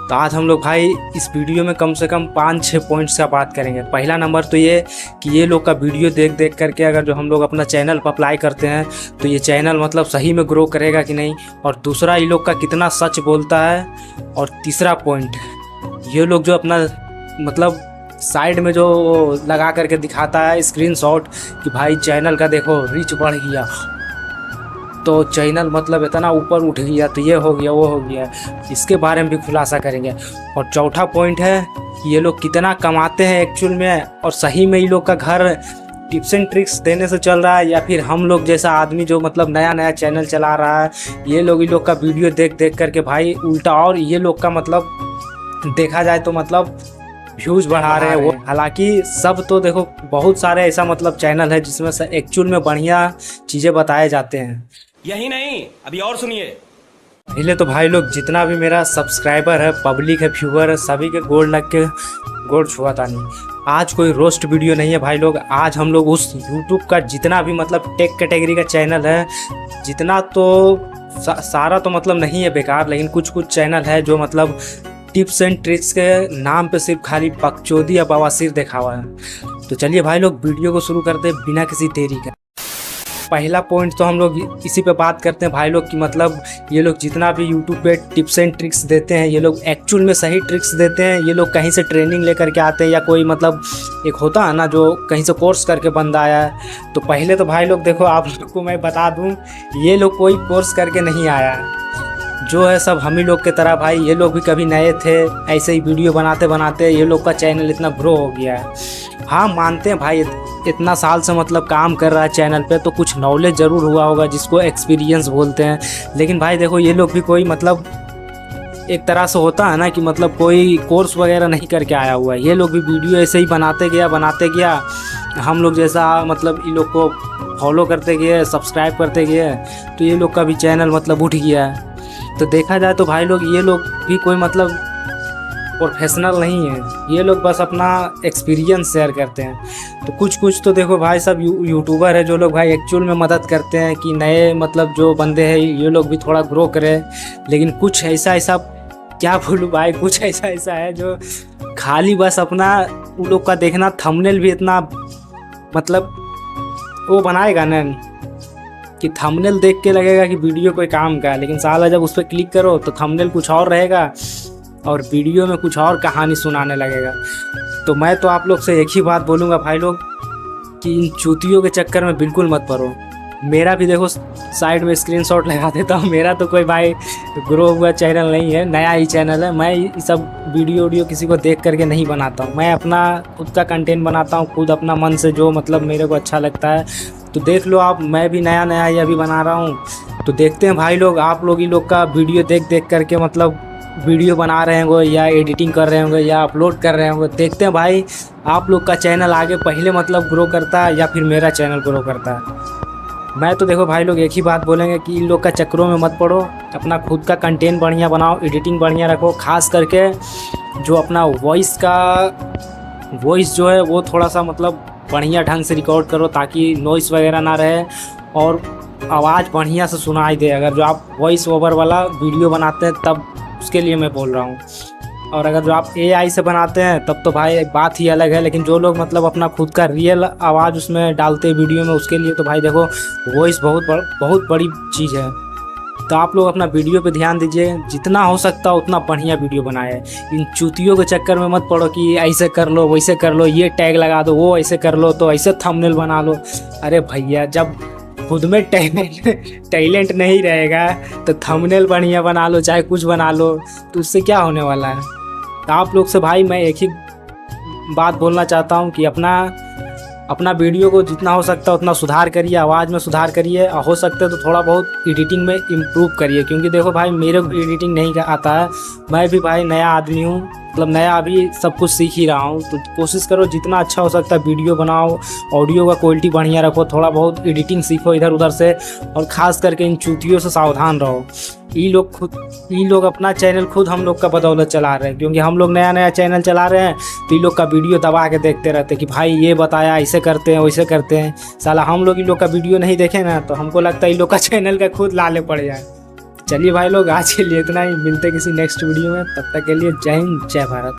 तो आज हम लोग भाई इस वीडियो में कम से कम 5-6 पॉइंट्स का बात करेंगे। पहला नंबर तो ये कि ये लोग का वीडियो देख देख करके अगर जो हम लोग अपना चैनल पर अप्लाई करते हैं तो ये चैनल मतलब सही में ग्रो करेगा कि नहीं, और दूसरा ये लोग का कितना सच बोलता है, और तीसरा पॉइंट ये लोग जो अपना मतलब साइड में जो लगा करके दिखाता है स्क्रीनशॉट कि भाई चैनल का देखो रीच बढ़ गया, तो चैनल मतलब इतना ऊपर उठ गया, तो ये हो गया वो हो गया, इसके बारे में भी खुलासा करेंगे। और चौथा पॉइंट है कि ये लोग कितना कमाते हैं एक्चुअल में, और सही में ये लोग का घर टिप्स एंड ट्रिक्स देने से चल रहा है, या फिर हम लोग जैसा आदमी जो मतलब नया नया चैनल चला रहा है ये लोग का वीडियो देख देख करके भाई उल्टा, और ये लोग का मतलब देखा जाए तो मतलब व्यूज बढ़ा रहे हैं वो। हालांकि सब तो देखो बहुत सारे ऐसा मतलब चैनल है जिसमें से एक्चुअल में बढ़िया चीज़ें बताए जाते हैं। यही नहीं, अभी और सुनिए। पहले तो भाई लोग जितना भी मेरा सब्सक्राइबर है, पब्लिक है, व्यूअर है, सभी के गोड़ लग के गोड़ छुआता नहीं। आज कोई रोस्ट वीडियो नहीं है भाई लोग, आज हम लोग उस यूट्यूब का जितना भी मतलब टेक कैटेगरी का चैनल है, जितना तो सारा तो मतलब नहीं है बेकार, लेकिन कुछ कुछ चैनल है जो मतलब टिप्स एंड ट्रिक्स के नाम पे सिर्फ खाली बकचोदी या बवासीर देखा हुआ है। तो चलिए भाई लोग वीडियो को शुरू करते हैं बिना किसी देरी के। पहला पॉइंट तो हम लोग इसी पे बात करते हैं भाई लोग कि मतलब ये लोग जितना भी यूट्यूब पे टिप्स एंड ट्रिक्स देते हैं ये लोग एक्चुअल में सही ट्रिक्स देते हैं, ये लोग कहीं से ट्रेनिंग लेकर के आते हैं, या कोई मतलब एक होता है ना जो कहीं से कोर्स करके बंदा आया है। तो पहले तो भाई लोग देखो आप लोग को मैं बता दूँ, ये लोग कोई कोर्स करके नहीं आया है, जो है सब हम ही लोग के तरह भाई ये लोग भी कभी नए थे, ऐसे ही वीडियो बनाते बनाते ये लोग का चैनल इतना ग्रो हो गया है। हाँ मानते हैं भाई इतना साल से मतलब काम कर रहा है चैनल पे, तो कुछ नॉलेज ज़रूर हुआ होगा जिसको एक्सपीरियंस बोलते हैं। लेकिन भाई देखो ये लोग भी कोई मतलब एक तरह से होता है ना कि मतलब कोई कोर्स वगैरह नहीं करके आया हुआ है, ये लोग भी वीडियो ऐसे ही बनाते गया, हम लोग जैसा मतलब इन लोग को फॉलो करते गए, सब्सक्राइब करते गए, तो ये लोग का भी चैनल मतलब उठ गया है। तो देखा जाए तो भाई लोग ये लोग भी कोई मतलब प्रोफेशनल नहीं है, ये लोग बस अपना एक्सपीरियंस शेयर करते हैं। तो कुछ तो देखो भाई सब यूट्यूबर है जो लोग भाई एक्चुअल में मदद करते हैं कि नए मतलब जो बंदे हैं ये लोग भी थोड़ा ग्रो करें। लेकिन कुछ ऐसा क्या बोलूँ भाई, कुछ ऐसा है जो खाली बस अपना उन लोग का देखना, थंबनेल भी इतना मतलब वो बनाएगा ना कि थंबनेल देख के लगेगा कि वीडियो कोई काम का है, लेकिन साला जब उस पर क्लिक करो तो थंबनेल कुछ और रहेगा और वीडियो में कुछ और कहानी सुनाने लगेगा। तो मैं तो आप लोग से एक ही बात बोलूँगा भाई लोग कि इन चूतियों के चक्कर में बिल्कुल मत पड़ो। मेरा भी देखो साइड में स्क्रीनशॉट लगा देता हूँ, मेरा तो कोई भाई ग्रो हुआ चैनल नहीं है, नया ही चैनल है। मैं ये सब वीडियो किसी को देख करके नहीं बनाता हूँ, मैं अपना खुद का कंटेंट बनाता हूँ, खुद अपना मन से जो मतलब मेरे को अच्छा लगता है। तो देख लो आप, मैं भी नया ही अभी बना रहा हूँ। तो देखते हैं भाई लोग, आप लोग इन लोग का वीडियो देख करके मतलब वीडियो बना रहे होंगे या एडिटिंग कर रहे होंगे या अपलोड कर रहे होंगे। देखते हैं भाई आप लोग का चैनल आगे पहले मतलब ग्रो करता है या फिर मेरा चैनल ग्रो करता है। मैं तो देखो भाई लोग एक ही बात बोलेंगे कि इन लोग का चक्करों में मत पड़ो, अपना खुद का कंटेंट बढ़िया बनाओ, एडिटिंग बढ़िया रखो, खास करके जो अपना वॉइस जो है वो थोड़ा सा मतलब बढ़िया ढंग से रिकॉर्ड करो ताकि नॉइस वगैरह ना रहे और आवाज़ बढ़िया से सुनाई दे। अगर जो आप वॉइस ओवर वाला वीडियो बनाते हैं तब उसके लिए मैं बोल रहा हूँ, और अगर जो आप AI से बनाते हैं तब तो भाई बात ही अलग है। लेकिन जो लोग मतलब अपना खुद का रियल आवाज़ उसमें डालते हैं वीडियो में, उसके लिए तो भाई देखो वॉइस बहुत बड़ी चीज़ है। तो आप लोग अपना वीडियो पे ध्यान दीजिए, जितना हो सकता उतना बढ़िया वीडियो बनाए। इन चूतियों के चक्कर में मत पड़ो कि ऐसे कर लो वैसे कर लो, ये टैग लगा दो, वो ऐसे कर लो तो ऐसे थंबनेल बना लो। अरे भैया जब खुद में टैलेंट नहीं रहेगा तो थंबनेल बढ़िया बना लो, चाहे कुछ बना लो, तो उससे क्या होने वाला है। तो आप लोग से भाई मैं एक ही बात बोलना चाहता हूँ कि अपना वीडियो को जितना हो सकता है उतना सुधार करिए, आवाज़ में सुधार करिए, और हो सकता है तो थोड़ा बहुत एडिटिंग में इम्प्रूव करिए। क्योंकि देखो भाई मेरे को एडिटिंग नहीं आता है, मैं भी भाई नया आदमी हूँ, मतलब नया अभी सब कुछ सीख ही रहा हूँ। तो कोशिश करो जितना अच्छा हो सकता है वीडियो बनाओ, ऑडियो का क्वालिटी बढ़िया रखो, थोड़ा बहुत एडिटिंग सीखो इधर उधर से, और ख़ास करके इन चूतियों से सावधान रहो। ये लोग अपना चैनल खुद हम लोग का बदौलत चला रहे हैं, क्योंकि हम लोग नया चैनल चला रहे हैं तो ये लोग का वीडियो दबा के देखते रहते हैं कि भाई ये बताया ऐसे करते हैं वैसे करते हैं। साला हम लोग इन लोग का वीडियो नहीं देखें ना तो हमको लगता है इन लोग का चैनल का खुद लाले पड़ जाए। चलिए भाई लोग, आज के लिए इतना ही, मिलते हैं किसी नेक्स्ट वीडियो में, तब तक के लिए जय हिंद जय भारत।